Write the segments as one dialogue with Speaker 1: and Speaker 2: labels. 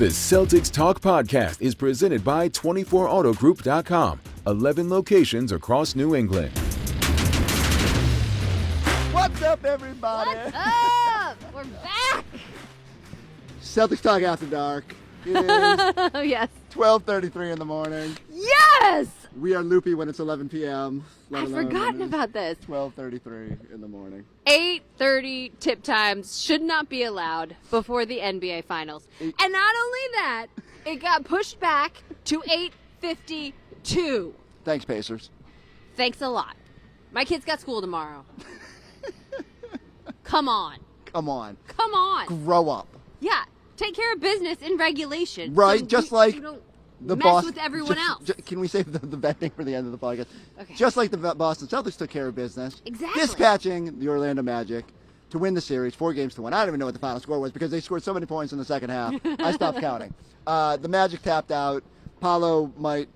Speaker 1: The Celtics Talk podcast is presented by 24autogroup.com. 11 locations across New England.
Speaker 2: What's up, everybody?
Speaker 3: What's up? We're back.
Speaker 2: Celtics Talk After Dark. It is
Speaker 3: Yes.
Speaker 2: 12:33 in the morning.
Speaker 3: Yes.
Speaker 2: We are loopy when it's 11 p.m.
Speaker 3: I've forgotten about this.
Speaker 2: 12:33 in the morning.
Speaker 3: 8:30 tip times should not be allowed before the NBA Finals. And not only that, it got pushed back to 8:52.
Speaker 2: Thanks, Pacers.
Speaker 3: Thanks a lot. My kids got school tomorrow. Come on.
Speaker 2: Come on.
Speaker 3: Come on.
Speaker 2: Grow up.
Speaker 3: Yeah. Take care of business in regulation.
Speaker 2: Right,
Speaker 3: so
Speaker 2: just
Speaker 3: you,
Speaker 2: like
Speaker 3: you don't
Speaker 2: the
Speaker 3: mess
Speaker 2: Boston,
Speaker 3: with everyone else.
Speaker 2: Can we save the betting for the end of the podcast?
Speaker 3: Okay.
Speaker 2: Just like the Boston Celtics took care of business,
Speaker 3: Exactly.
Speaker 2: dispatching the Orlando Magic to win the series 4-1. I don't even know what the final score was because they scored so many points in the second half. I stopped counting. The Magic tapped out. Paolo might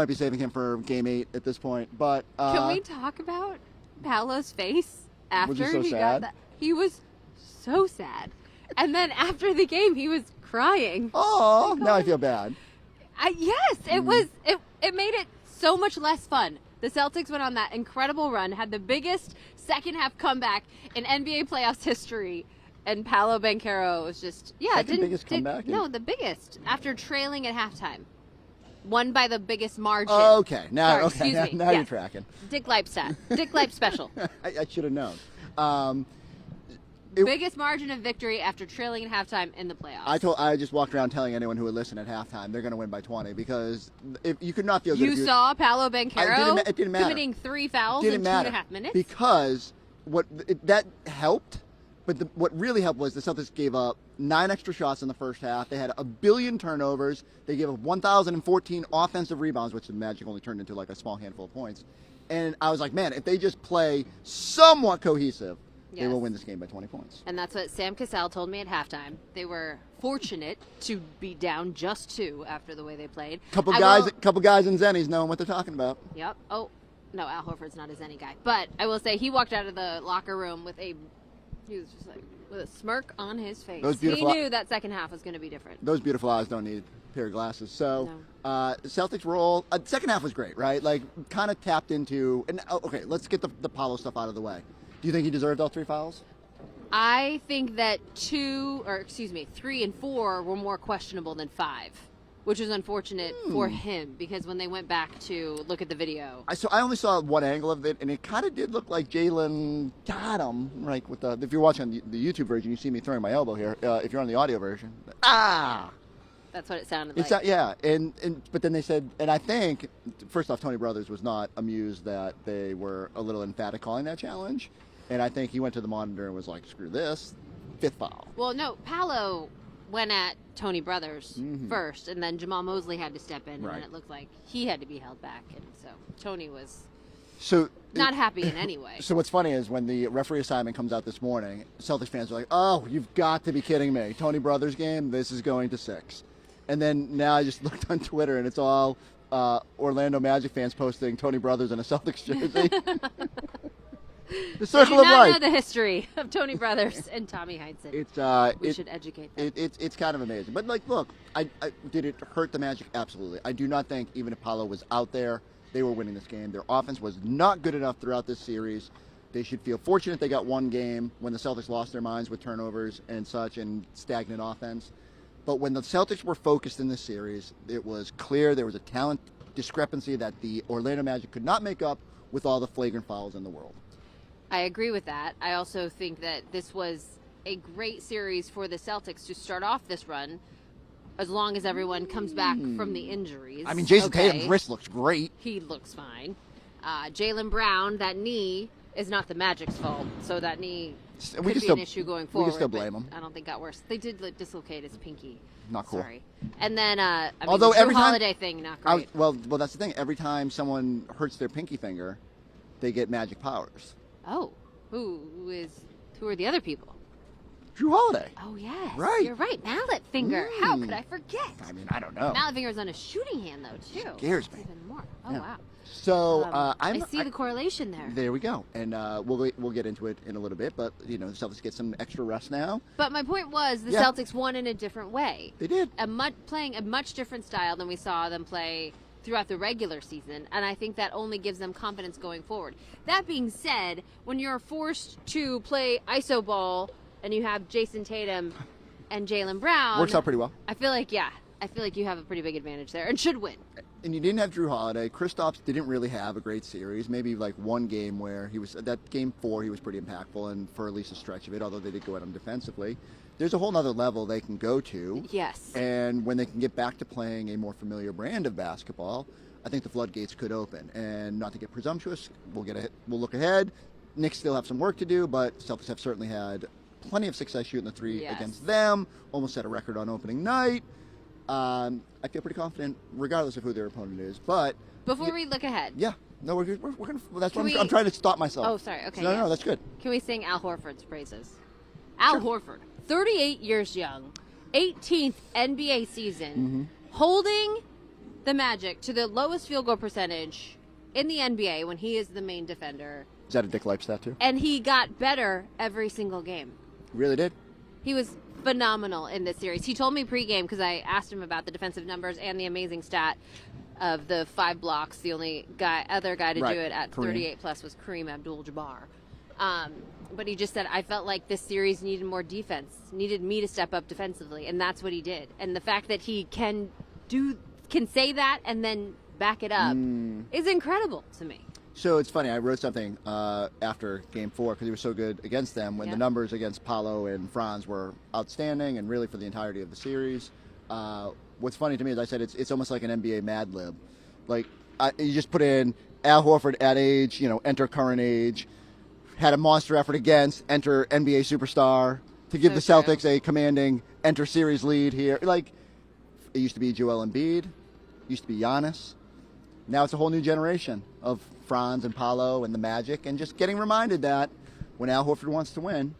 Speaker 2: be saving him for Game 8 at this point. But
Speaker 3: can we talk about Paolo's face after
Speaker 2: Was he so
Speaker 3: got
Speaker 2: sad?
Speaker 3: that? He was so sad. And then after the game, he was crying.
Speaker 2: Oh, now I feel bad.
Speaker 3: Yes, it was. It made it so much less fun. The Celtics went on that incredible run, had the biggest second half comeback in NBA playoffs history, and Paolo Banchero was just
Speaker 2: Biggest comeback?
Speaker 3: No, the biggest after trailing at halftime, won by the biggest margin.
Speaker 2: Okay, now
Speaker 3: Sorry, excuse me.
Speaker 2: now
Speaker 3: Yeah.
Speaker 2: you're tracking.
Speaker 3: Dick Lipe stat. Dick Lipe special.
Speaker 2: I should have known.
Speaker 3: Biggest margin of victory after trailing at halftime in the playoffs.
Speaker 2: I just walked around telling anyone who would listen at halftime they're going to win by 20 because if you could not feel good.
Speaker 3: You saw Paolo Banchero
Speaker 2: it didn't matter.
Speaker 3: committing 3 fouls
Speaker 2: Didn't
Speaker 3: in
Speaker 2: matter
Speaker 3: 2.5 minutes.
Speaker 2: because that helped, but what really helped was the Celtics gave up 9 extra shots in the first half. They had a billion turnovers. They gave up 1,014 offensive rebounds, which the Magic only turned into like a small handful of points. And I was like, man, if they just play somewhat cohesive, they
Speaker 3: Yes.
Speaker 2: will win this game by 20 points.
Speaker 3: And that's what Sam Cassell told me at halftime. They were fortunate to be down just 2 after the way they played.
Speaker 2: Couple guys in Zennies knowing what they're talking about.
Speaker 3: Yep. Oh, no, Al Horford's not a Zenny guy. But I will say he walked out of the locker room with he was just like, with a smirk on his face. He knew that second half was going to be different.
Speaker 2: Those beautiful eyes don't need a pair of glasses. So, Celtics roll. Second half was great, right? Like, kind of tapped into. And okay, let's get the Paolo stuff out of the way. Do you think he deserved all 3 fouls?
Speaker 3: I think that 3 and 4 were more questionable than 5, which is unfortunate for him because when they went back to look at the video.
Speaker 2: I only saw one angle of it, and it kind of did look like Jaylen got him. Right, with if you're watching the YouTube version, you see me throwing my elbow here. If you're on the audio version,
Speaker 3: That's what it sounded like.
Speaker 2: But then they said, and I think first off, Tony Brothers was not amused that they were a little emphatic calling that challenge, and I think he went to the monitor and was like, "Screw this, 5th foul."
Speaker 3: Well, no, Paolo went at Tony Brothers first, and then Jamal Mosley had to step in, and then it looked like he had to be held back, and so Tony was not happy in any way.
Speaker 2: So what's funny is when the referee assignment comes out this morning, Celtics fans are like, "Oh, you've got to be kidding me! Tony Brothers game, this is going to 6." And then now I just looked on Twitter, and it's all Orlando Magic fans posting Tony Brothers in a Celtics jersey. The circle of life.
Speaker 3: I do not know the history of Tony Brothers and Tommy Heinsohn. We should educate them.
Speaker 2: It's kind of amazing. But, like, look, did it hurt the Magic? Absolutely. I do not think even if Paolo was out there, they were winning this game. Their offense was not good enough throughout this series. They should feel fortunate they got one game when the Celtics lost their minds with turnovers and such and stagnant offense. But when the Celtics were focused in this series, it was clear there was a talent discrepancy that the Orlando Magic could not make up with all the flagrant fouls in the world.
Speaker 3: I agree with that. I also think that this was a great series for the Celtics to start off this run, as long as everyone comes back from the injuries.
Speaker 2: I mean, Jayson Tatum's wrist looks great.
Speaker 3: He looks fine. Jaylen Brown, that knee is not the Magic's fault, so that knee could be an issue going forward.
Speaker 2: We can still blame him.
Speaker 3: I don't think it got worse. They did dislocate his pinky.
Speaker 2: Not cool.
Speaker 3: Sorry. And then,
Speaker 2: although
Speaker 3: the
Speaker 2: every
Speaker 3: Holiday thing, not great.
Speaker 2: Well, that's the thing. Every time someone hurts their pinky finger, they get magic powers.
Speaker 3: Oh, who are the other people?
Speaker 2: Drew Holiday.
Speaker 3: Oh, yes.
Speaker 2: Right.
Speaker 3: You're right. Mallet finger. How could I forget?
Speaker 2: I mean, I don't know.
Speaker 3: Mallet finger's on a shooting hand, though, too.
Speaker 2: Scares me.
Speaker 3: Even more. Oh,
Speaker 2: Yeah.
Speaker 3: wow.
Speaker 2: So
Speaker 3: I see the correlation there.
Speaker 2: There we go, and we'll get into it in a little bit. But the Celtics get some extra rest now.
Speaker 3: But my point was the Celtics won in a different way.
Speaker 2: They did.
Speaker 3: Playing a much different style than we saw them play throughout the regular season, and I think that only gives them confidence going forward. That being said, when you're forced to play iso ball and you have Jayson Tatum and Jaylen Brown,
Speaker 2: Works out pretty well.
Speaker 3: I feel like you have a pretty big advantage there and should win.
Speaker 2: And you didn't have Drew Holiday. Kristaps didn't really have a great series. Maybe like one game where he was, that game 4, he was pretty impactful, and for at least a stretch of it, although they did go at him defensively. There's a whole nother level they can go to.
Speaker 3: Yes.
Speaker 2: And when they can get back to playing a more familiar brand of basketball, I think the floodgates could open. And not to get presumptuous, we'll look ahead. Knicks still have some work to do, but Celtics have certainly had plenty of success shooting the 3 against them. Almost set a record on opening night. I feel pretty confident, regardless of who their opponent is. But
Speaker 3: before we look ahead,
Speaker 2: we're gonna. That's what I'm trying to stop myself.
Speaker 3: Oh, sorry. Okay.
Speaker 2: No, that's good.
Speaker 3: Can we sing Al Horford's praises? Al Horford, 38 years young, 18th NBA season, holding the Magic to the lowest field goal percentage in the NBA when he is the main defender.
Speaker 2: Is that a Dick Lipe stat too?
Speaker 3: And he got better every single game.
Speaker 2: Really did.
Speaker 3: He was phenomenal in this series. He told me pregame, because I asked him about the defensive numbers and the amazing stat of the 5 blocks. The only other guy to do it at 38 plus was Kareem Abdul-Jabbar. But he just said, I felt like this series needed more defense, needed me to step up defensively, and that's what he did. And the fact that he can say that and then back it up is incredible to me.
Speaker 2: So it's funny, I wrote something after Game 4 because he was so good against them when the numbers against Paolo and Franz were outstanding and really for the entirety of the series. What's funny to me is I said it's almost like an NBA Mad Lib. Like, you just put in Al Horford at age, enter current age, had a monster effort against, enter NBA superstar, to give the Celtics a commanding enter series lead here. Like, it used to be Joel Embiid, used to be Giannis. Now it's a whole new generation of Franz and Paolo and the Magic, and just getting reminded that when Al Horford wants to win,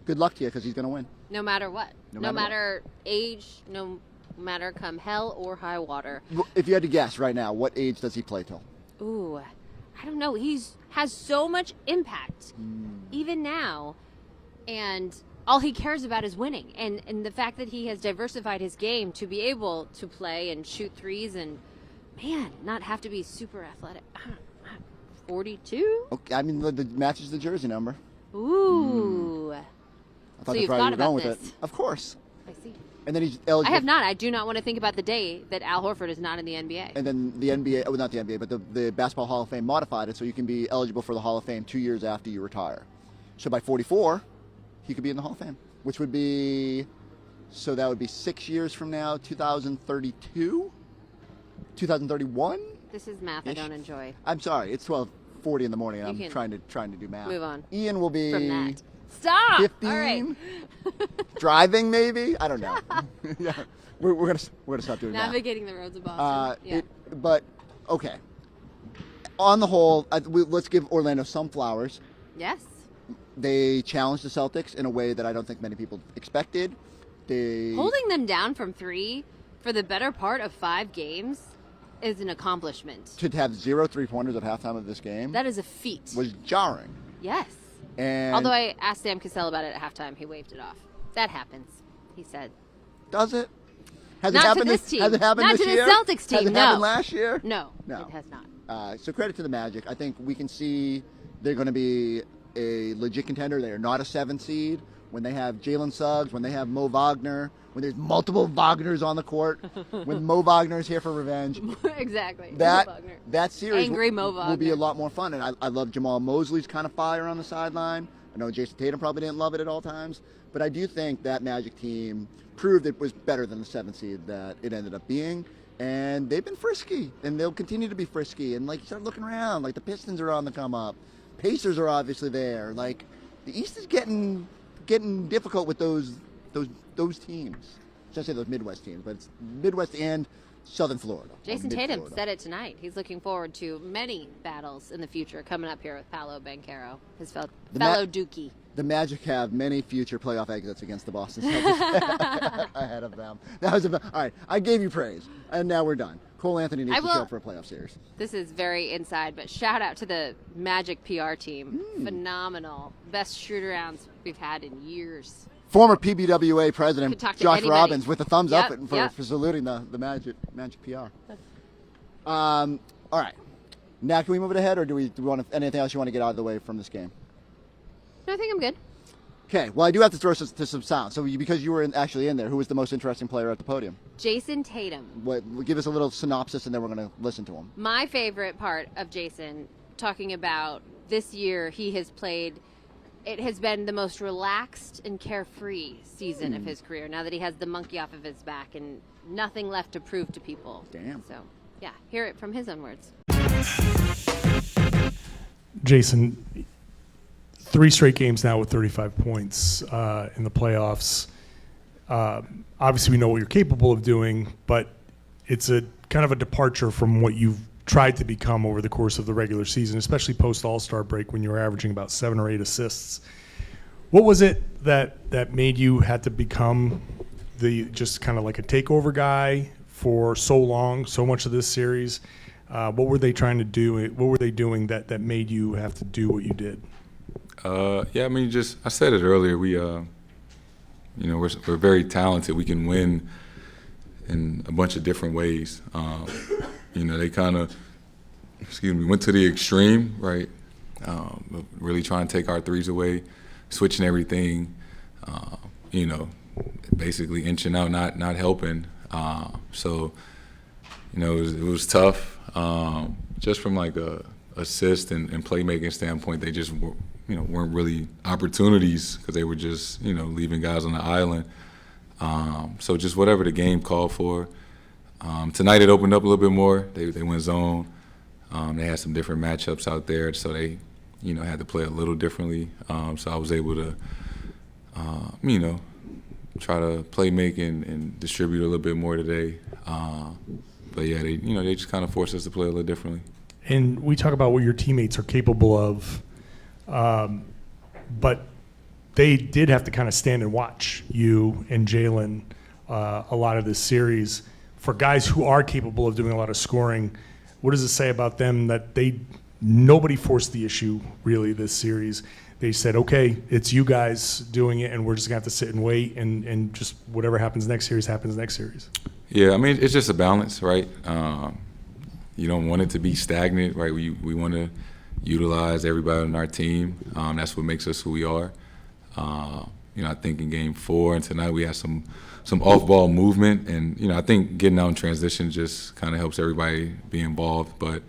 Speaker 2: good luck to you because he's going to win.
Speaker 3: No matter what. No matter age, no matter come hell or high water.
Speaker 2: If you had to guess right now, what age does he play till?
Speaker 3: Ooh, I don't know. Has so much impact, even now, and all he cares about is winning. And the fact that he has diversified his game to be able to play and shoot threes and, man, not have to be super athletic. 42?
Speaker 2: Okay, I mean, the matches the jersey number.
Speaker 3: Ooh.
Speaker 2: I thought
Speaker 3: So you've thought about this.
Speaker 2: With it. Of course.
Speaker 3: I see.
Speaker 2: And then he's eligible.
Speaker 3: I have not. I do not want to think about the day that Al Horford is not in the NBA.
Speaker 2: And then the NBA, not the NBA, but the Basketball Hall of Fame modified it so you can be eligible for the Hall of Fame 2 years after you retire. So by 44, he could be in the Hall of Fame, which would be, so that would be 6 years from now, 2032? 2031?
Speaker 3: This is math I don't enjoy.
Speaker 2: I'm sorry, it's 12:40 in the morning, and I'm trying to do math.
Speaker 3: Move on.
Speaker 2: Ian will be
Speaker 3: from that. Stop.
Speaker 2: 15.
Speaker 3: All right.
Speaker 2: Driving maybe. I don't know. Yeah, we're gonna stop doing
Speaker 3: Navigating the roads of Boston.
Speaker 2: But okay. On the whole, let's give Orlando some flowers.
Speaker 3: Yes.
Speaker 2: They challenged the Celtics in a way that I don't think many people expected.
Speaker 3: Holding them down from 3 for the better part of 5 games is an accomplishment.
Speaker 2: To have 0 3-pointers at halftime of this game.
Speaker 3: That is a feat.
Speaker 2: Was jarring.
Speaker 3: Yes.
Speaker 2: And
Speaker 3: although I asked Sam Cassell about it at halftime, he waved it off. That happens, he said.
Speaker 2: Does it? Has
Speaker 3: not
Speaker 2: it happened
Speaker 3: to this team.
Speaker 2: Has it happened
Speaker 3: not
Speaker 2: this
Speaker 3: to
Speaker 2: year?
Speaker 3: the Celtics team.
Speaker 2: Has it happened last year?
Speaker 3: No, it has not.
Speaker 2: So credit to the Magic. I think we can see they're going to be a legit contender. They are not a 7 seed. When they have Jalen Suggs, when they have Mo Wagner, when there's multiple Wagners on the court, when Mo Wagner is here for revenge.
Speaker 3: Exactly.
Speaker 2: That series will be a lot more fun. And I love Jamal Mosley's kind of fire on the sideline. I know Jayson Tatum probably didn't love it at all times, but I do think that Magic team proved it was better than the 7 seed that it ended up being. And they've been frisky, and they'll continue to be frisky. And, like, you start looking around, like, the Pistons are on the come up. Pacers are obviously there. Like, the East is getting difficult with those teams. I should say those Midwest teams, but it's Midwest and Southern Florida.
Speaker 3: Jayson Tatum said it tonight. He's looking forward to many battles in the future coming up here with Paolo Banchero, his fellow Dookie.
Speaker 2: The Magic have many future playoff exits against the Boston Celtics ahead of them. All right, I gave you praise, and now we're done. Cole Anthony needs to show up for a playoff series.
Speaker 3: This is very inside, but shout out to the Magic PR team. Phenomenal. Best shoot-arounds we've had in years.
Speaker 2: Former PBWA president Josh Robbins with a thumbs up for saluting the Magic PR. All right. Now can we move it ahead, or do we want anything else you want to get out of the way from this game?
Speaker 3: No, I think I'm good.
Speaker 2: Okay. Well, I do have to throw some sound. So because you were actually in there, who was the most interesting player at the podium?
Speaker 3: Jayson Tatum.
Speaker 2: Give us a little synopsis, and then we're going to listen to him.
Speaker 3: My favorite part of Jayson, talking about this year he has played, it has been the most relaxed and carefree season of his career, now that he has the monkey off of his back and nothing left to prove to people.
Speaker 2: Damn.
Speaker 3: So, yeah, hear it from his own words.
Speaker 4: Jayson, 3 straight games now with 35 points in the playoffs. Obviously, we know what you're capable of doing, but it's a kind of a departure from what you've tried to become over the course of the regular season, especially post All-Star break when you were averaging about 7 or 8 assists. What was it that made you had to become just kind of like a takeover guy for so long, so much of this series? What were they trying to do? What were they doing that made you have to do what you did?
Speaker 5: Yeah, I mean, I said it earlier. We're very talented. We can win in a bunch of different ways. They kind of, went to the extreme, right? Really trying to take our threes away, switching everything, basically inching out, not helping. So, it was tough. Just from like a assist and playmaking standpoint, they just weren't really opportunities because they were just leaving guys on the island. So just whatever the game called for. Tonight it opened up a little bit more. They went zone. They had some different matchups out there, so they had to play a little differently. So I was able to try to play make and distribute a little bit more today. But yeah, they just kind of forced us to play a little differently.
Speaker 4: And we talk about what your teammates are capable of, but they did have to kind of stand and watch you and Jaylen a lot of this series. For guys who are capable of doing a lot of scoring, what does it say about them that nobody forced the issue really this series? They said, okay, it's you guys doing it, and we're just going to have to sit and wait, and just whatever happens next series happens next series.
Speaker 5: Yeah, I mean, it's just a balance, right? You don't want it to be stagnant, right? We want to utilize everybody on our team. That's what makes us who we are. I think in Game 4 and tonight we had some off-ball movement, and I think getting out in transition just kind of helps everybody be involved. But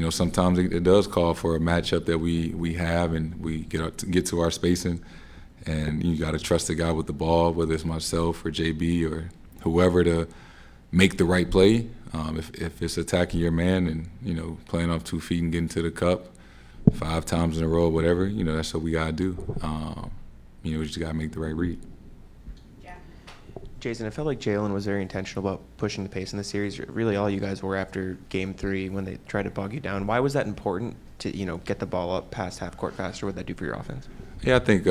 Speaker 5: sometimes it does call for a matchup that we have, and we get to our spacing, and you got to trust the guy with the ball, whether it's myself or JB or whoever, to make the right play. If it's attacking your man and playing off 2 feet and getting to the cup 5 times in a row, whatever, that's what we gotta do. We just gotta make the right read.
Speaker 6: Jayson, I felt like Jaylen was very intentional about pushing the pace in the series. Really, all you guys were after Game 3 when they tried to bog you down. Why was that important to get the ball up past half court faster? What did that do for your offense?
Speaker 5: Yeah, I think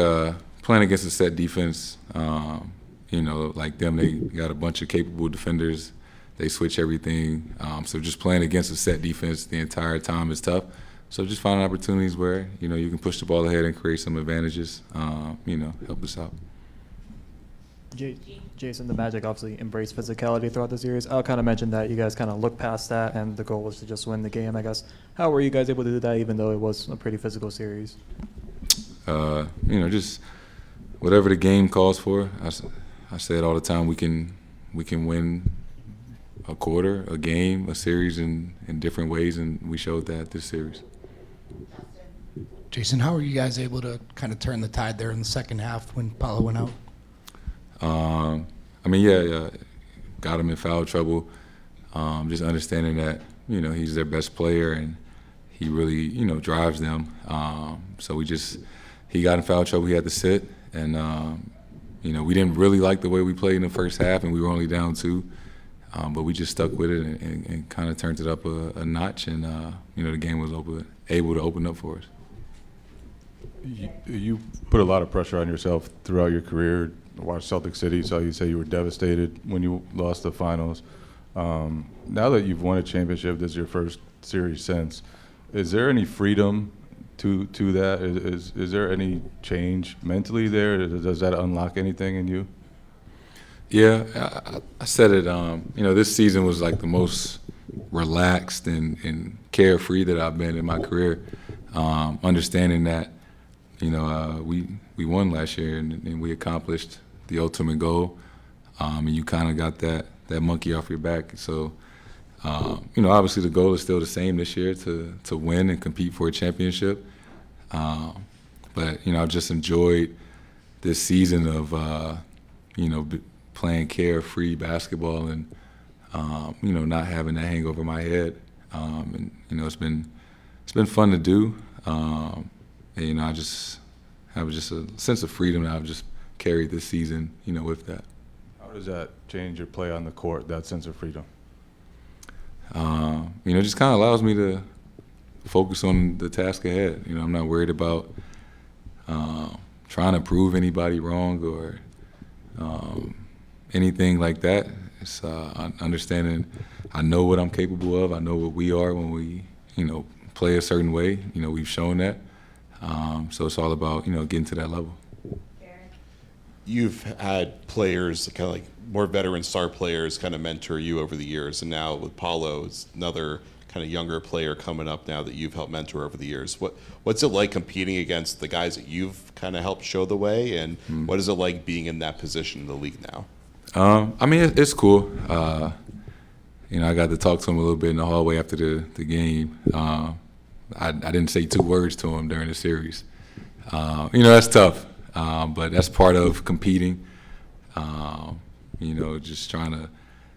Speaker 5: playing against a set defense, like them, they got a bunch of capable defenders. They switch everything. So just playing against a set defense the entire time is tough. So just finding opportunities where, you can push the ball ahead and create some advantages, help us out.
Speaker 7: Jayson, the Magic obviously embraced physicality throughout the series. I'll kind of mention that you guys kind of looked past that, and the goal was to just win the game, I guess. How were you guys able to do that, even though it was a pretty physical series?
Speaker 5: Just whatever the game calls for. I say it all the time, we can win a quarter, a game, a series in different ways, and we showed that this series.
Speaker 8: Jayson, how were you guys able to kind of turn the tide there in the second half when Paolo went out? Got him in foul trouble. Just understanding that, he's their best player and he really, drives them. So he got in foul trouble, he had to sit. And, we didn't really like the way we played in the first half, and we were only down 2.
Speaker 5: But we just stuck with it and kind of turned it up a notch, and the game was able to open up for us.
Speaker 9: You put a lot of pressure on yourself throughout your career. I watched Celtic City, saw you say you were devastated when you lost the finals. Now that you've won a championship, this is your first series since. Is there any freedom to that? Is there any change mentally there? Does that unlock anything in you?
Speaker 5: Yeah, I said it. This season was like the most relaxed and carefree that I've been in my career. Understanding that, we won last year and we accomplished the ultimate goal, and you kind of got that monkey off your back. So, obviously the goal is still the same this year to win and compete for a championship. But I've just enjoyed this season of playing carefree basketball and not having that hang over my head. It's been fun to do. I just have just a sense of freedom that I've just carried this season, with that.
Speaker 9: How does that change your play on the court, that sense of freedom?
Speaker 5: It just kind of allows me to focus on the task ahead. I'm not worried about trying to prove anybody wrong or anything like that. It's understanding I know what I'm capable of. I know what we are when we, play a certain way. We've shown that. So it's all about, getting to that level.
Speaker 10: You've had players, kind of like more veteran star players, kind of mentor you over the years, and now with Paulo, it's another kind of younger player coming up now that you've helped mentor over the years. What's it like competing against the guys that you've kind of helped show the way, and what is it like being in that position in the league now?
Speaker 5: It's cool. I got to talk to him a little bit in the hallway after the game. I didn't say 2 words to him during the series. That's tough. But that's part of competing, just trying to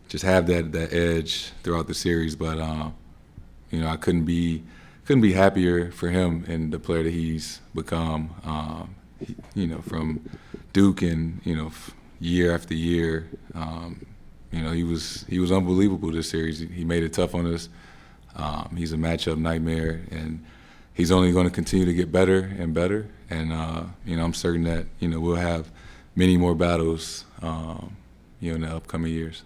Speaker 5: just have that edge throughout the series. But, I couldn't be happier for him and the player that he's become, from Duke and, year after year. He was unbelievable this series. He made it tough on us. He's a matchup nightmare, and he's only going to continue to get better and better. And, I'm certain that, we'll have many more battles, in the upcoming years.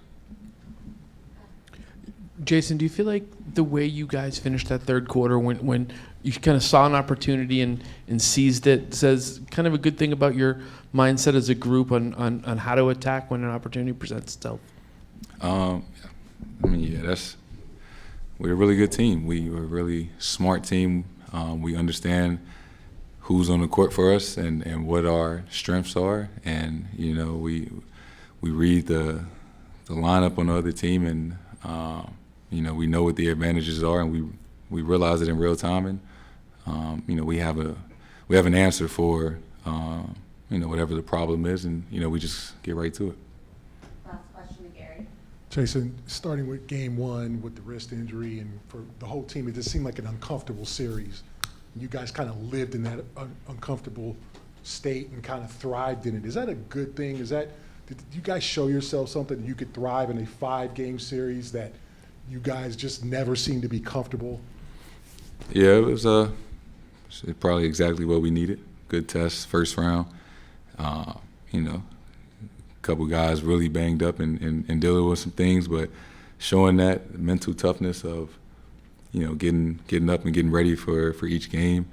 Speaker 11: Jayson, do you feel like the way you guys finished that third quarter when you kind of saw an opportunity and seized it says kind of a good thing about your mindset as a group on how to attack when an opportunity presents itself?
Speaker 5: We're a really good team. We're a really smart team. We understand who's on the court for us and what our strengths are. And, we read the lineup on the other team and, we know what the advantages are, and we realize it in real time. And, we have an answer for, whatever the problem is, and, we just get right to it.
Speaker 3: Last question to Gary.
Speaker 12: Jayson, starting with game 1 with the wrist injury, and for the whole team, it just seemed like an uncomfortable series. You guys kind of lived in that uncomfortable state and kind of thrived in it. Is that a good thing? Did you guys show yourself something that you could thrive in a 5-game series that you guys just never seemed to be comfortable?
Speaker 5: Yeah, it was probably exactly what we needed. Good test, first round. A couple guys really banged up and dealing with some things, but showing that mental toughness of, getting up and getting ready for each game,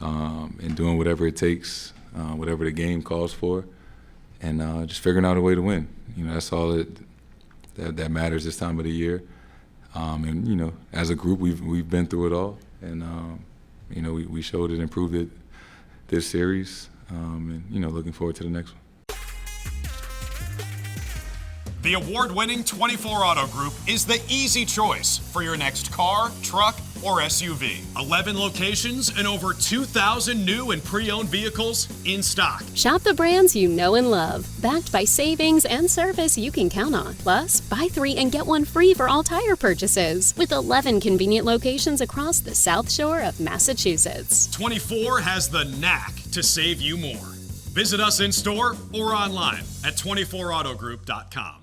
Speaker 5: and doing whatever it takes, whatever the game calls for, and just figuring out a way to win. That's all that matters this time of the year. And as a group, we've been through it all, and we showed it, improved it this series, and looking forward to the next one.
Speaker 13: The award-winning 24 Auto Group is the easy choice for your next car, truck, or SUV. 11 locations and over 2,000 new and pre-owned vehicles in stock.
Speaker 14: Shop the brands you know and love, backed by savings and service you can count on. Plus, buy 3 and get 1 free for all tire purchases, with 11 convenient locations across the South Shore of Massachusetts.
Speaker 13: 24 has the knack to save you more. Visit us in store or online at 24autogroup.com.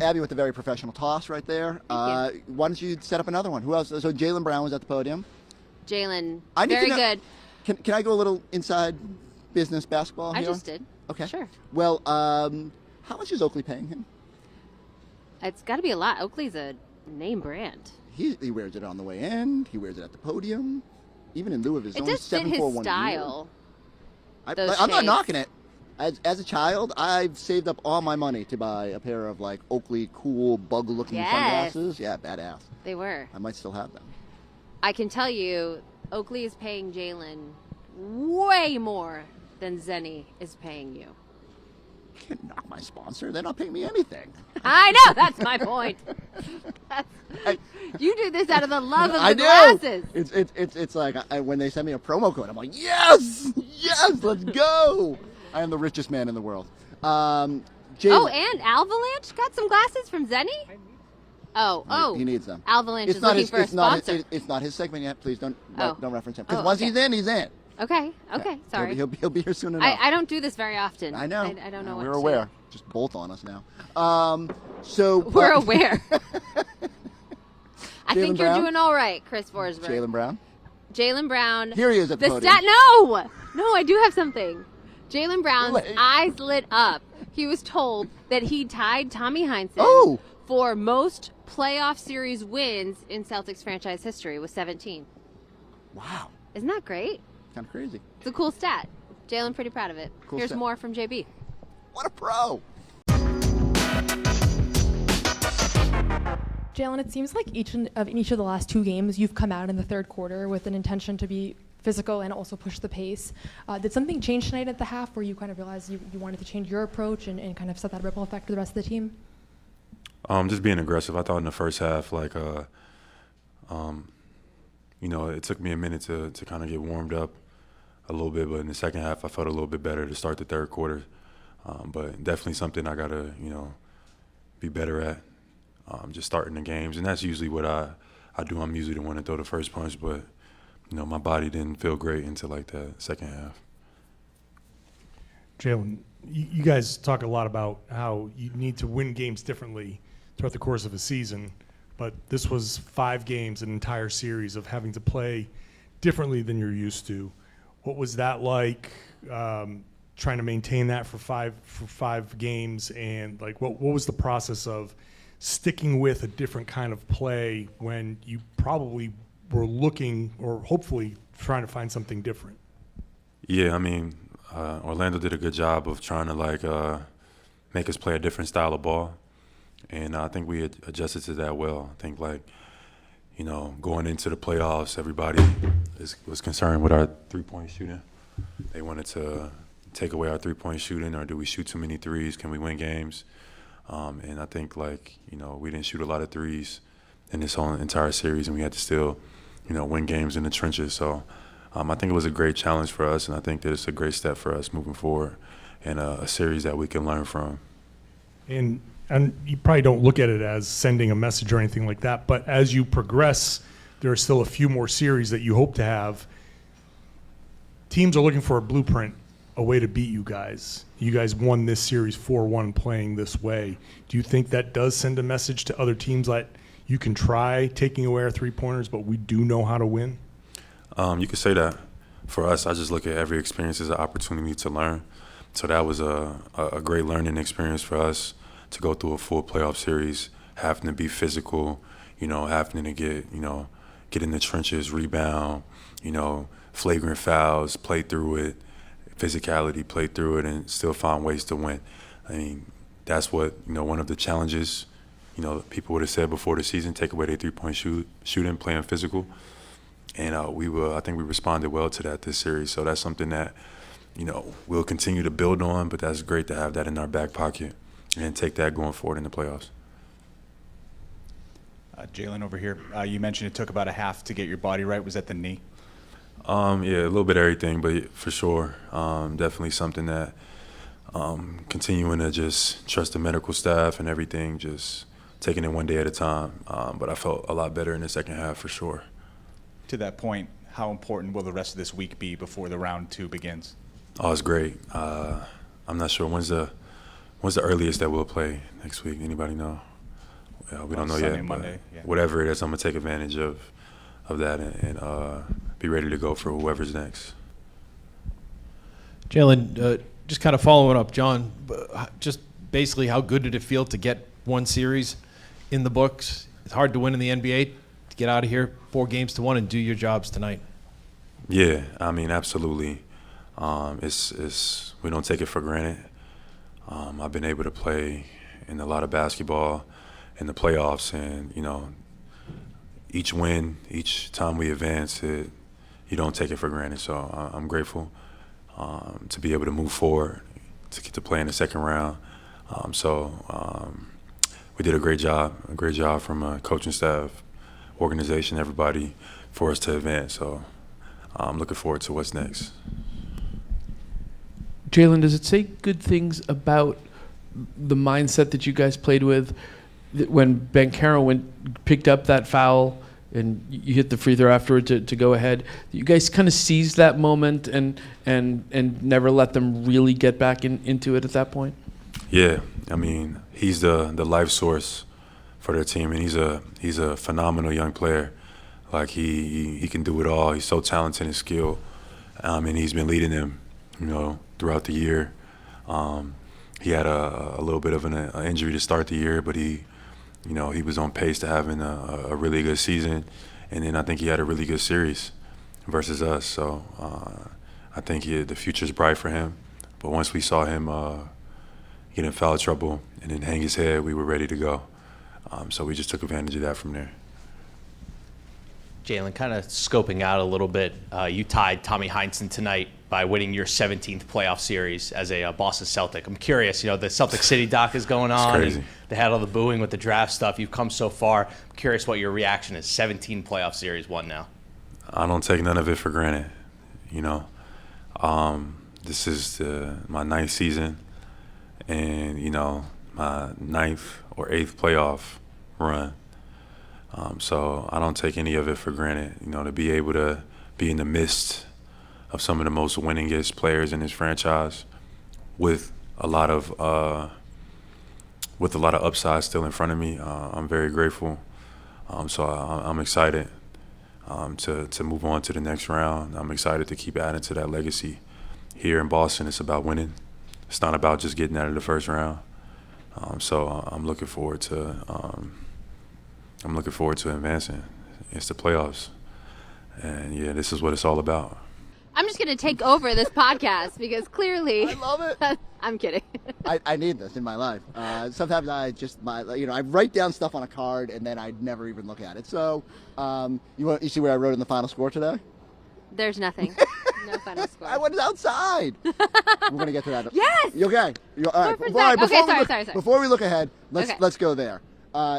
Speaker 2: Abby with a very professional toss right there. Why don't you set up another one? Who else? So Jaylen Brown was at the podium.
Speaker 3: Jaylen,
Speaker 2: I need to
Speaker 3: very
Speaker 2: know-
Speaker 3: good.
Speaker 2: Can I go a little inside business basketball
Speaker 3: I
Speaker 2: here?
Speaker 3: just did.
Speaker 2: Okay.
Speaker 3: Sure.
Speaker 2: Well, how much is Oakley paying him?
Speaker 3: It's got to be a lot. Oakley's a name brand.
Speaker 2: He wears it on the way in. He wears it at the podium. Even in lieu of his
Speaker 3: It
Speaker 2: own
Speaker 3: does fit
Speaker 2: 741
Speaker 3: his style. those
Speaker 2: I'm not
Speaker 3: shades.
Speaker 2: knocking it. As a child, I've saved up all my money to buy a pair of like Oakley cool bug-looking
Speaker 3: Yes.
Speaker 2: sunglasses. Yeah, badass.
Speaker 3: They were.
Speaker 2: I might still have them.
Speaker 3: I can tell you, Oakley is paying Jaylen way more than Zenny is paying you.
Speaker 2: You can't knock my sponsor. They're not paying me anything.
Speaker 3: I know, that's my point. You do this out of the love of the
Speaker 2: I do.
Speaker 3: glasses.
Speaker 2: It's like when they send me a promo code, I'm like, yes, let's go. I am the richest man in the world.
Speaker 3: Oh, and Avalanche got some glasses from Zenny? Oh.
Speaker 2: He needs them.
Speaker 3: Avalanche
Speaker 2: It's
Speaker 3: is
Speaker 2: not
Speaker 3: looking
Speaker 2: his,
Speaker 3: for a
Speaker 2: it's not
Speaker 3: sponsor.
Speaker 2: it's not his segment yet. Please don't reference him. Because
Speaker 3: Oh,
Speaker 2: once
Speaker 3: okay.
Speaker 2: he's in, he's in.
Speaker 3: Okay, sorry.
Speaker 2: He'll be here soon enough.
Speaker 3: I don't do this very often.
Speaker 2: I know.
Speaker 3: I don't know what
Speaker 2: We're
Speaker 3: to
Speaker 2: aware. Just bolt on us now. So
Speaker 3: We're aware. I
Speaker 2: Jaylen
Speaker 3: think you're
Speaker 2: Brown?
Speaker 3: doing all right, Chris Forsberg.
Speaker 2: Jaylen Brown.
Speaker 3: Jaylen Brown.
Speaker 2: Here he is at the
Speaker 3: the
Speaker 2: podium.
Speaker 3: stat. No, I do have something. Jaylen Brown's eyes lit up. He was told that he tied Tommy Heinsohn for most playoff series wins in Celtics franchise history with 17.
Speaker 2: Wow.
Speaker 3: Isn't that great?
Speaker 2: Kind of crazy.
Speaker 3: It's a cool stat. Jaylen pretty proud of it.
Speaker 2: Cool
Speaker 3: Here's
Speaker 2: stat.
Speaker 3: more from JB.
Speaker 2: What a pro.
Speaker 15: Jaylen, it seems like each of the last two games, you've come out in the third quarter with an intention to be physical and also push the pace. Did something change tonight at the half where you kind of realized you wanted to change your approach and kind of set that ripple effect for the rest of the team?
Speaker 9: Just being aggressive. I thought in the first half, it took me a minute to kind of get warmed up a little bit, but in the second half, I felt a little bit better to start the third quarter. But definitely something I got to, be better at, just starting the games. And that's usually what I do. I'm usually the one to throw the first punch, but, my body didn't feel great until like the second half.
Speaker 4: Jaylen, you guys talk a lot about how you need to win games differently throughout the course of a season, but this was 5 games, an entire series of having to play differently than you're used to. What was that like, trying to maintain that for five games, and like what was the process of sticking with a different kind of play when you probably were looking or hopefully trying to find something different?
Speaker 9: Yeah, Orlando did a good job of trying to make us play a different style of ball, and I think we had adjusted to that well. I think going into the playoffs, everybody was concerned with our three-point shooting. They wanted to take away our three-point shooting, or do we shoot too many threes? Can we win games? And I think we didn't shoot a lot of threes in this whole entire series, and we had to still win games in the trenches. So I think it was a great challenge for us, and I think that it's a great step for us moving forward, and a series that we can learn from.
Speaker 4: And you probably don't look at it as sending a message or anything like that, but as you progress, there are still a few more series that you hope to have. Teams are looking for a blueprint, a way to beat you guys. You guys won this series 4-1 playing this way. Do you think that does send a message to other teams that you can try taking away our three-pointers, but we do know how to win?
Speaker 9: You could say that. For us, I just look at every experience as an opportunity to learn. So that was a great learning experience for us to go through a full playoff series, having to be physical, having to get in the trenches, rebound, flagrant fouls, play through it, physicality, play through it, and still find ways to win. That's what, one of the challenges, people would have said before the season, take away their three-point shooting, playing physical. And I think we responded well to that this series. So that's something that, we'll continue to build on, but that's great to have that in our back pocket and take that going forward in the playoffs.
Speaker 16: Jaylen over here, you mentioned it took about a half to get your body right. Was that the knee?
Speaker 9: Yeah, a little bit of everything, but for sure, definitely something that continuing to just trust the medical staff and everything, just taking it one day at a time. But I felt a lot better in the second half for sure.
Speaker 16: To that point, how important will the rest of this week be before the round 2 begins?
Speaker 9: Oh, it's great. I'm not sure when's the
Speaker 8: when's the earliest that we'll play next week? Anybody know? We don't know
Speaker 16: Sunday,
Speaker 8: yet.
Speaker 16: Monday, yeah.
Speaker 8: Whatever it is, I'm gonna take advantage of that and be ready to go for whoever's next.
Speaker 17: Jaylen, just kind of following up, John, just basically how good did it feel to get one series in the books? It's hard to win in the NBA, to get out of here 4-1 and do your jobs tonight.
Speaker 8: Yeah, I mean, absolutely. It's we don't take it for granted. I've been able to play in a lot of basketball in the playoffs, and each win, each time we advance, you don't take it for granted. So I'm grateful to be able to move forward, to get to play in the second round. We did a great job from coaching staff, organization, everybody, for us to advance. So I'm looking forward to what's next.
Speaker 11: Jaylen, does it say good things about the mindset that you guys played with when Banchero picked up that foul and you hit the free throw afterward to go ahead? You guys kind of seized that moment and never let them really get back into it at that point?
Speaker 8: Yeah, I mean, he's the life source for their team, and he's a phenomenal young player. Like he can do it all. He's so talented and skilled, and he's been leading them, throughout the year. He had a little bit of an injury to start the year, but he was on pace to having a really good season, and then I think he had a really good series versus us. So I think the future's bright for him. But once we saw him get in foul trouble and then hang his head, we were ready to go. So we just took advantage of that from there.
Speaker 18: Jaylen, kind of scoping out a little bit, you tied Tommy Heinsohn tonight by winning your 17th playoff series as a Boston Celtic. I'm curious, the Celtic City doc is going on.
Speaker 8: It's crazy.
Speaker 18: And they had all the booing with the draft stuff. You've come so far. I'm curious what your reaction is. 17 playoff series won now.
Speaker 8: I don't take none of it for granted, This is my 9th season and, my 9th or 8th playoff run. So I don't take any of it for granted, to be able to be in the midst of some of the most winningest players in this franchise with a lot of upside still in front of me. I'm very grateful. So I'm excited to move on to the next round. I'm excited to keep adding to that legacy. Here in Boston, it's about winning. It's not about just getting out of the first round. So I'm looking forward to advancing. It's the playoffs. And yeah, this is what it's all about.
Speaker 3: I'm just going to take over this podcast because clearly.
Speaker 2: I love it.
Speaker 3: I'm kidding.
Speaker 2: I need this in my life. Sometimes I write down stuff on a card and then I never even look at it. So you see what I wrote in the final score today?
Speaker 3: There's nothing. No final score.
Speaker 2: I went outside. We're going to get to that.
Speaker 3: Yes.
Speaker 2: You okay? All right.
Speaker 3: Sorry.
Speaker 2: Before we look ahead, let's
Speaker 3: Okay.
Speaker 2: let's go there.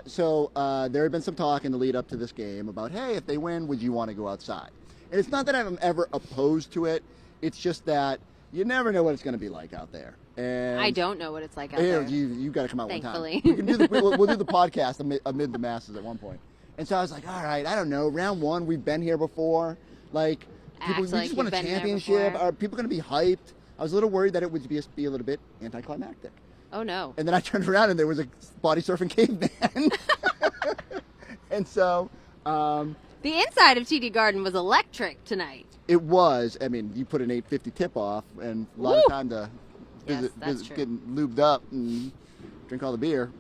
Speaker 2: So there had been some talk in the lead up to this game about, hey, if they win, would you want to go outside? And it's not that I'm ever opposed to it. It's just that you never know what it's going to be like out there. And
Speaker 3: I don't know what it's like out there.
Speaker 2: You got to come out
Speaker 3: Thankfully.
Speaker 2: one time. We can do we'll do the podcast amid the masses at one point. And so I was like, all right, I don't know. Round 1, we've been here before. Like, we just won a championship. Are people going to be hyped? I was a little worried that it would be a little bit anticlimactic.
Speaker 3: Oh, no.
Speaker 2: And then I turned around and there was a body surfing caveman. And so.
Speaker 3: The inside of TD Garden was electric tonight.
Speaker 2: It was. I mean, you put an 8:50 tip off and a lot of time to visit getting lubed up and drink all the beer.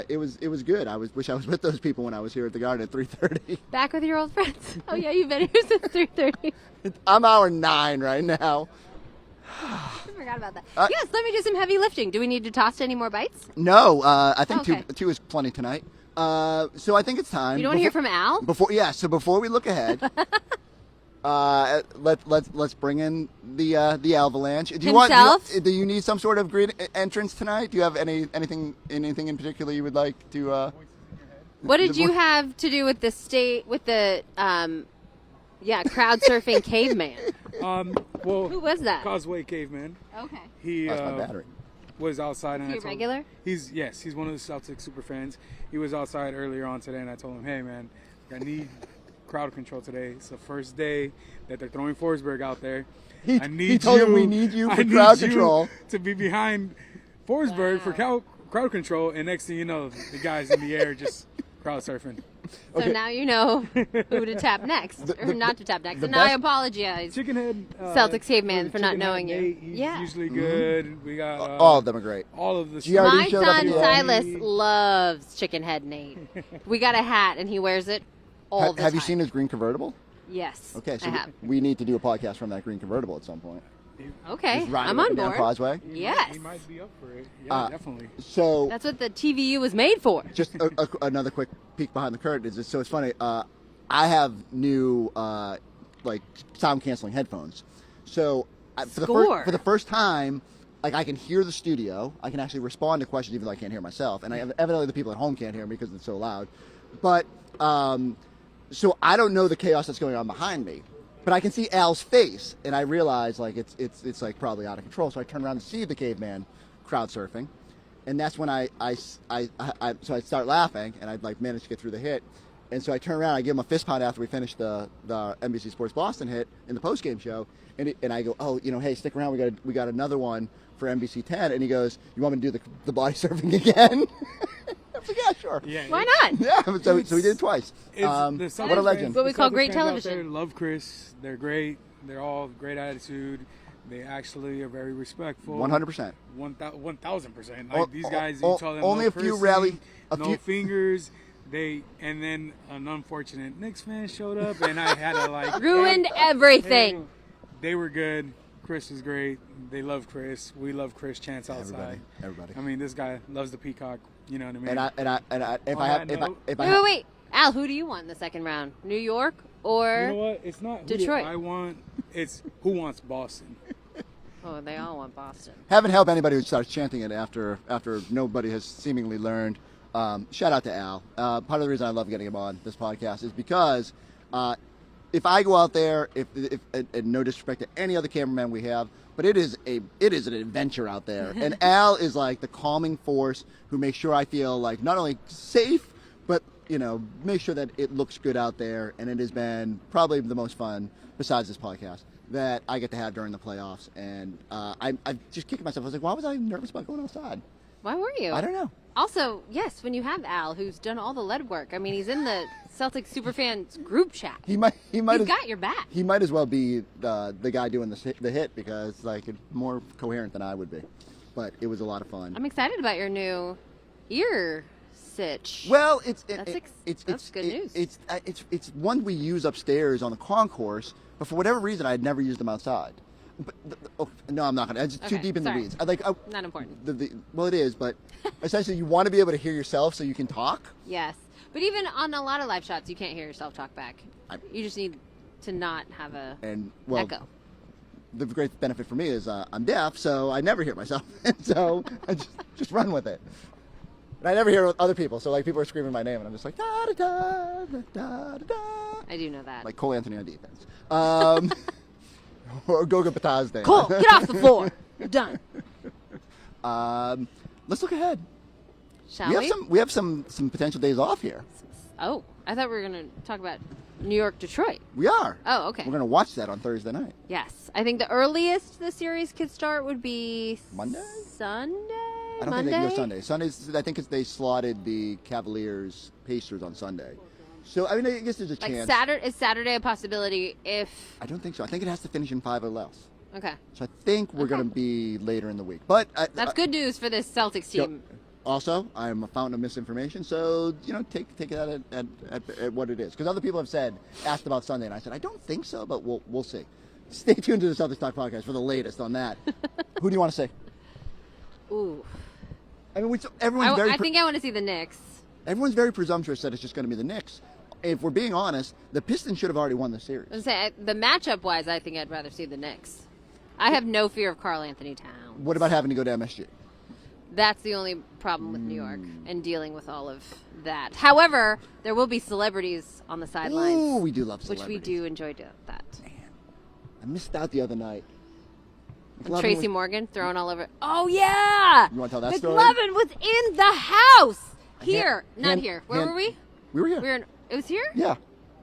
Speaker 2: It was good. I wish I was with those people when I was here at the Garden at 3:30.
Speaker 3: Back with your old friends. Oh, yeah, you've been here since 3:30.
Speaker 2: I'm hour 9 right now.
Speaker 3: I forgot about that. Yes, let me do some heavy lifting. Do we need to toss any more bites?
Speaker 2: No, I think
Speaker 3: Okay.
Speaker 2: two is plenty tonight. So I think it's time.
Speaker 3: You don't want to hear from Al?
Speaker 2: So before we look ahead, let's bring in the Avalanche. Do you need some sort of great entrance tonight? Do you have anything in particular you would like to?
Speaker 3: What did you have to do with the crowd surfing caveman?
Speaker 19: Well,
Speaker 3: who was that?
Speaker 19: Causeway Caveman.
Speaker 3: Okay.
Speaker 19: He
Speaker 2: That's my battery.
Speaker 19: was outside, and
Speaker 3: Is he
Speaker 19: I told
Speaker 3: regular?
Speaker 19: him, he's one of the Celtics super fans. He was outside earlier on today, and I told him, hey man, I need crowd control today. It's the first day that they're throwing Forsberg out there.
Speaker 2: He told him we need you for crowd control
Speaker 19: to be behind Forsberg for crowd control, and next thing you know, the guy's in the air just crowd surfing.
Speaker 3: So now you know who to tap next, or not to tap next. And I apologize,
Speaker 19: Chickenhead,
Speaker 3: Celtics caveman, for not knowing
Speaker 19: Nate,
Speaker 3: you.
Speaker 19: He's
Speaker 3: Yeah.
Speaker 19: usually good. We got
Speaker 2: all of them are great.
Speaker 19: All of the
Speaker 3: My son Silas loves Chickenhead Nate. We got a hat, and he wears it all the time.
Speaker 2: Have you seen his green convertible?
Speaker 3: Yes.
Speaker 2: Okay, so
Speaker 3: I have.
Speaker 2: we need to do a podcast from that green convertible at some point.
Speaker 3: Okay,
Speaker 2: Just riding
Speaker 3: I'm
Speaker 2: up
Speaker 3: on
Speaker 2: and down
Speaker 3: board.
Speaker 2: Causeway.
Speaker 3: Yes.
Speaker 19: He might be up for it. Yeah, definitely.
Speaker 2: So
Speaker 3: That's what the TVU was made for.
Speaker 2: just another quick peek behind the curtain is so it's funny. I have new like sound canceling headphones. So for the first time, like I can hear the studio. I can actually respond to questions even though I can't hear myself. And evidently the people at home can't hear me because it's so loud. But so I don't know the chaos that's going on behind me. But I can see Al's face, and I realize like it's like probably out of control. So I turn around to see the caveman crowd surfing, and that's when I start laughing, and I like manage to get through the hit, and so I turn around, I give him a fist pound after we finish the NBC Sports Boston hit in the postgame show, and I go, oh, hey, stick around, we got another one for NBC 10, and he goes, you want me to do the body surfing again? I was like, yeah, sure.
Speaker 19: Yeah,
Speaker 3: why not?
Speaker 2: Yeah, so we did it twice.
Speaker 19: What
Speaker 2: a legend.
Speaker 3: What we call great television.
Speaker 19: There love Chris. They're great. They're all great attitude. They actually are very respectful.
Speaker 2: 100%.
Speaker 19: 1,000%. Like these guys, you tell them
Speaker 2: only
Speaker 19: no
Speaker 2: a few
Speaker 19: cursing,
Speaker 2: rally,
Speaker 19: no fingers. And then an unfortunate Knicks fan showed up, and I had to like
Speaker 3: ruined everything.
Speaker 19: They were good. Chris was great. They love Chris. We love Chris Chance outside.
Speaker 2: Everybody.
Speaker 19: I mean, this guy loves the peacock. You know what I mean?
Speaker 3: Wait. Al, who do you want in the second round? New York or
Speaker 19: you know what? It's not
Speaker 3: Detroit?
Speaker 19: Who I want. It's who wants Boston.
Speaker 3: Oh, they all want Boston.
Speaker 2: Haven't helped anybody who starts chanting it after nobody has seemingly learned. Shout out to Al. Part of the reason I love getting him on this podcast is because if I go out there, if and no disrespect to any other cameraman we have, but it is an adventure out there. And Al is like the calming force who makes sure I feel like not only safe, but make sure that it looks good out there. And it has been probably the most fun, besides this podcast, that I get to have during the playoffs. And I'm just kicking myself. I was like, why was I nervous about going outside?
Speaker 3: Why were you?
Speaker 2: I don't know.
Speaker 3: Also, yes, when you have Al, who's done all the lead work. I mean, he's in the Celtics Superfans group chat.
Speaker 2: He's
Speaker 3: got your back.
Speaker 2: He might as well be the guy doing the hit because like it's more coherent than I would be. But it was a lot of fun.
Speaker 3: I'm excited about your new ear sitch.
Speaker 2: Well,
Speaker 3: that's good news.
Speaker 2: It's one we use upstairs on the concourse, but for whatever reason, I had never used them outside. But, no, I'm not gonna. It's too deep in the weeds.
Speaker 3: Not important.
Speaker 2: Well, it is, but essentially, you want to be able to hear yourself so you can talk.
Speaker 3: Yes, but even on a lot of live shots, you can't hear yourself talk back. You just need to not have a echo.
Speaker 2: The great benefit for me is I'm deaf, so I never hear myself, and so I just run with it. And I never hear other people, so like people are screaming my name, and I'm just like da da da da da da.
Speaker 3: I do know that.
Speaker 2: Like Cole Anthony on defense. Or Goga Batazde.
Speaker 3: Cole, get off the floor. You're done.
Speaker 2: Let's look ahead.
Speaker 3: Shall we?
Speaker 2: We have some potential days off here.
Speaker 3: Oh, I thought we were going to talk about New York, Detroit.
Speaker 2: We are.
Speaker 3: Oh, okay.
Speaker 2: We're going to watch that on Thursday night.
Speaker 3: Yes. I think the earliest the series could start would be
Speaker 2: Monday?
Speaker 3: Sunday?
Speaker 2: I don't think they can go Sunday. Sundays, I think they slotted the Cavaliers Pacers on Sunday. So, I mean, I guess there's a chance.
Speaker 3: Is Saturday a possibility if...
Speaker 2: I don't think so. I think it has to finish in 5 or less.
Speaker 3: Okay.
Speaker 2: So I think we're going to be later in the week. But
Speaker 3: that's good news for this Celtics team.
Speaker 2: Also, I'm a fountain of misinformation, so, take it at what it is. Because other people have asked about Sunday, and I said, I don't think so, but we'll see. Stay tuned to the Celtics Talk podcast for the latest on that. Who do you want to say?
Speaker 3: Ooh.
Speaker 2: I mean, everyone's
Speaker 3: I think I want to see the Knicks.
Speaker 2: Everyone's very presumptuous that it's just going to be the Knicks. If we're being honest, the Pistons should have already won the series.
Speaker 3: I was gonna say, the matchup-wise, I think I'd rather see the Knicks. I have no fear of Karl Anthony Towns.
Speaker 2: What about having to go to MSG?
Speaker 3: That's the only problem with New York and dealing with all of that. However, there will be celebrities on the sidelines.
Speaker 2: Ooh, we do love celebrities.
Speaker 3: Which we do enjoy that.
Speaker 2: Man, I missed out the other night.
Speaker 3: Tracy Morgan thrown all over. Oh, yeah!
Speaker 2: You want to tell that story?
Speaker 3: McLovin was in the house! Here. Not here. Where were we?
Speaker 2: We were here.
Speaker 3: It was here?
Speaker 2: Yeah.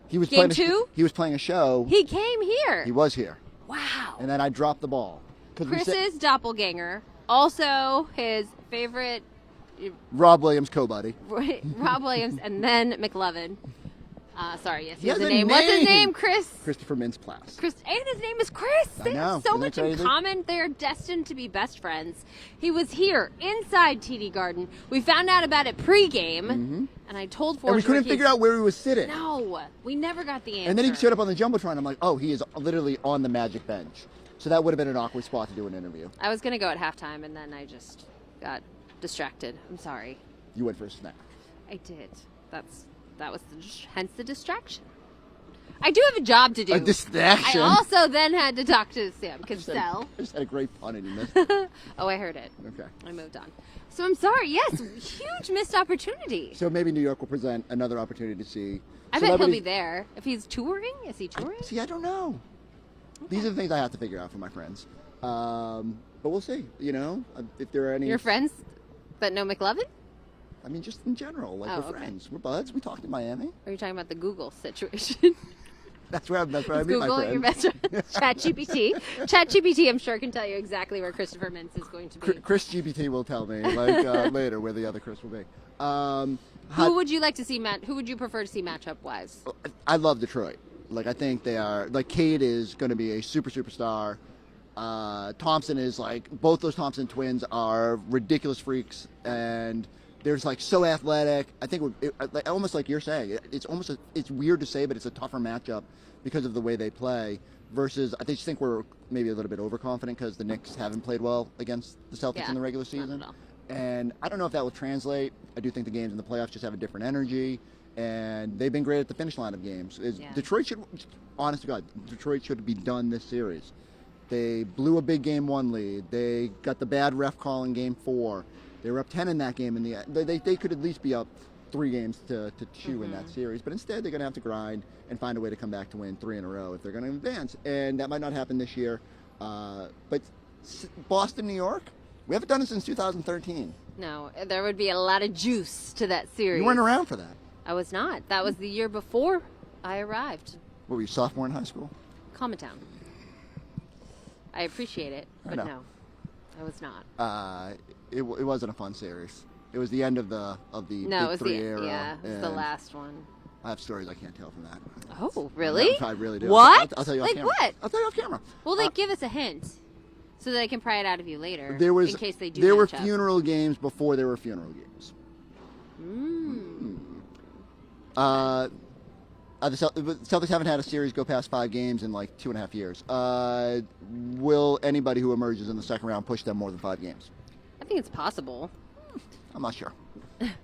Speaker 2: He was
Speaker 3: Game
Speaker 2: playing
Speaker 3: 2?
Speaker 2: He was playing a show.
Speaker 3: He came here.
Speaker 2: He was here.
Speaker 3: Wow.
Speaker 2: And then I dropped the ball.
Speaker 3: Chris's doppelganger also his favorite
Speaker 2: Rob Williams, co-buddy.
Speaker 3: Rob Williams, and then McLovin. Sorry, yes,
Speaker 2: He has
Speaker 3: has a
Speaker 2: a
Speaker 3: name. What's his
Speaker 2: name.
Speaker 3: name? Chris.
Speaker 2: Christopher Mintz-Plasse.
Speaker 3: And his name is Chris. They have so
Speaker 2: Isn't
Speaker 3: much
Speaker 2: that
Speaker 3: in
Speaker 2: crazy?
Speaker 3: common. They are destined to be best friends. He was here inside TD Garden. We found out about it pregame, and I told Forsberg.
Speaker 2: And we couldn't figure out where he was sitting.
Speaker 3: No, we never got the answer.
Speaker 2: And then he showed up on the Jumbotron. I'm like, oh, he is literally on the Magic bench. So that would have been an awkward spot to do an interview.
Speaker 3: I was going to go at halftime, and then I just got distracted. I'm sorry.
Speaker 2: You went for a snack.
Speaker 3: I did. That was hence the distraction. I do have a job to do.
Speaker 2: A distraction?
Speaker 3: I also then had to talk to Sam Cassell.
Speaker 2: I just had a great pun and you missed it.
Speaker 3: Oh, I heard it.
Speaker 2: Okay.
Speaker 3: I moved on. So I'm sorry. Yes, huge missed opportunity.
Speaker 2: So maybe New York will present another opportunity to see.
Speaker 3: I bet he'll be there. If he's touring, is he touring?
Speaker 2: See, I don't know. Okay. These are the things I have to figure out for my friends. But we'll see. You know, if there are any.
Speaker 3: Your friends, but no McLovin?
Speaker 2: I mean, just in general, like we're friends. We're buds. We talked in Miami.
Speaker 3: Or are you talking about the Google situation?
Speaker 2: That's where I meet my
Speaker 3: Google
Speaker 2: friends.
Speaker 3: your best friend. ChatGPT. ChatGPT, I'm sure, can tell you exactly where Christopher Mintz is going to be.
Speaker 2: Chris GPT will tell me later where the other Chris will be.
Speaker 3: Who would you like to see Who would you prefer to see matchup wise?
Speaker 2: I love Detroit. Like I think they are. Like Cade is going to be a superstar. Thompson is like both those Thompson twins are ridiculous freaks and. They're just like so athletic. I think almost like you're saying, it's weird to say, but it's a tougher matchup because of the way they play. Versus, I just think we're maybe a little bit overconfident because the Knicks haven't played well against the Celtics in the regular season. And I don't know if that will translate. I do think the games in the playoffs just have a different energy, and they've been great at the finish line of games. Detroit should, honest to God, Detroit should be done this series. They blew a big game 1 lead. They got the bad ref call in game 4. They were up 10 in that game. They could at least be up 3 games to 2 in that series. But instead, they're going to have to grind and find a way to come back to win 3 in a row if they're going to advance. And that might not happen this year. But Boston, New York, we haven't done it since 2013.
Speaker 3: No, there would be a lot of juice to that series.
Speaker 2: You weren't around for that.
Speaker 3: I was not. That was the year before I arrived.
Speaker 2: What were you, sophomore in high school?
Speaker 3: Calm it down. I appreciate it, but no, I was not.
Speaker 2: It wasn't a fun series. It was the end of the Big Three era.
Speaker 3: Yeah, it was the last one.
Speaker 2: I have stories I can't tell from that.
Speaker 3: Oh, really?
Speaker 2: I really do.
Speaker 3: What?
Speaker 2: I'll tell you off camera.
Speaker 3: What?
Speaker 2: I'll tell you off camera.
Speaker 3: Well, give us a hint so that I can pry it out of you later.
Speaker 2: In
Speaker 3: case they do.
Speaker 2: There were
Speaker 3: match up.
Speaker 2: funeral games before there were funeral games. The Celtics haven't had a series go past 5 games in like 2.5 years. Will anybody who emerges in the second round push them more than 5 games?
Speaker 3: I think it's possible.
Speaker 2: I'm not sure.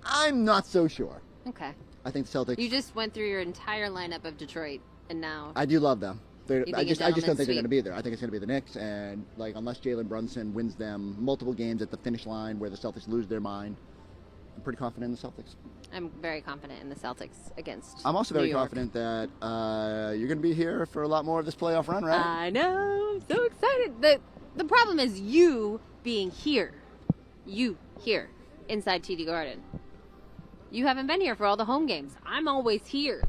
Speaker 2: I'm not so sure.
Speaker 3: Okay.
Speaker 2: I think the Celtics.
Speaker 3: You just went through your entire lineup of Detroit, and now.
Speaker 2: I do love them. I just don't think they're
Speaker 3: sweep?
Speaker 2: going to be there. I think it's going to be the Knicks, and like unless Jaylen Brunson wins them multiple games at the finish line where the Celtics lose their mind, I'm pretty confident in the Celtics.
Speaker 3: I'm very confident in the Celtics against.
Speaker 2: I'm also very confident that you're going to be here for a lot more of this playoff run, right?
Speaker 3: I know. I'm so excited. The problem is you being here. You here inside TD Garden. You haven't been here for all the home games. I'm always here.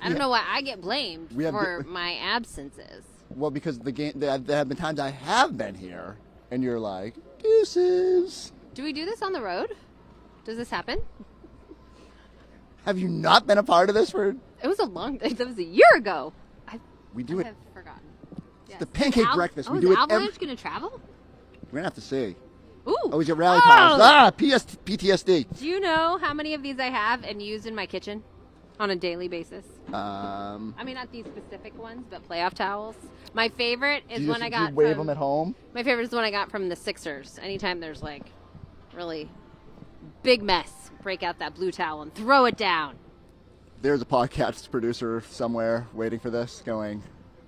Speaker 3: I don't know why I get blamed for my absences.
Speaker 2: Well, because there have been times I have been here, and you're like, deuces.
Speaker 3: Do we do this on the road? Does this happen?
Speaker 2: Have you not been a part of this for?
Speaker 3: It was a long. That was a year ago.
Speaker 2: We do
Speaker 3: I
Speaker 2: it.
Speaker 3: have forgotten. Yes.
Speaker 2: The pancake breakfast.
Speaker 3: Oh,
Speaker 2: We
Speaker 3: is
Speaker 2: do it.
Speaker 3: Avalanche going to travel?
Speaker 2: We're gonna have to see.
Speaker 3: Ooh.
Speaker 2: Oh, was it rally times? PTSD.
Speaker 3: Do you know how many of these I have and use in my kitchen on a daily basis? I mean, not these specific ones, but playoff towels. My favorite is one I got.
Speaker 2: Do you wave them at home?
Speaker 3: My favorite is the one I got from the Sixers. Anytime there's like really big mess, break out that blue towel and throw it down.
Speaker 2: There's a podcast producer somewhere waiting for this, going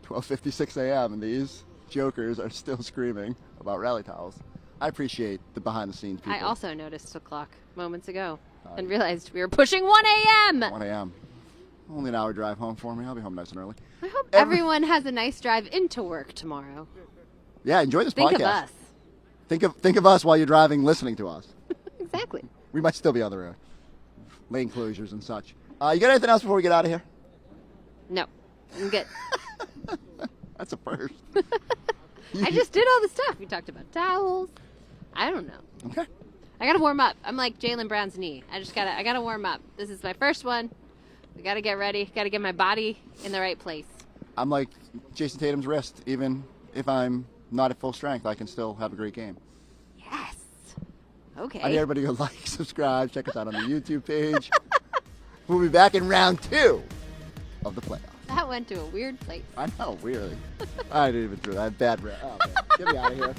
Speaker 2: 12:56 a.m. and these jokers are still screaming about rally towels. I appreciate the behind-the-scenes people.
Speaker 3: I also noticed the clock moments ago and realized we were pushing 1 a.m.
Speaker 2: 1 a.m. Only an hour drive home for me. I'll be home nice and early.
Speaker 3: I hope everyone has a nice drive into work tomorrow.
Speaker 2: Yeah, enjoy this
Speaker 3: Think
Speaker 2: podcast.
Speaker 3: of us.
Speaker 2: Think of us while you're driving, listening to us.
Speaker 3: Exactly.
Speaker 2: We might still be on the road. Lane closures and such. You got anything else before we get out of here?
Speaker 3: No. I'm good.
Speaker 2: That's a first.
Speaker 3: I just did all the stuff. We talked about towels. I don't know.
Speaker 2: Okay.
Speaker 3: I gotta warm up. I'm like Jaylen Brown's knee. I gotta warm up. This is my first one. We gotta get ready. Gotta get my body in the right place.
Speaker 2: I'm like Jayson Tatum's wrist. Even if I'm not at full strength, I can still have a great game.
Speaker 3: Yes. Okay.
Speaker 2: I need everybody to like, subscribe, check us out on the YouTube page. We'll be back in round 2 of the playoffs.
Speaker 3: That went to a weird place.
Speaker 2: I know, weirdly. I didn't even do that. I have bad rep. Oh, man. Get me out of here.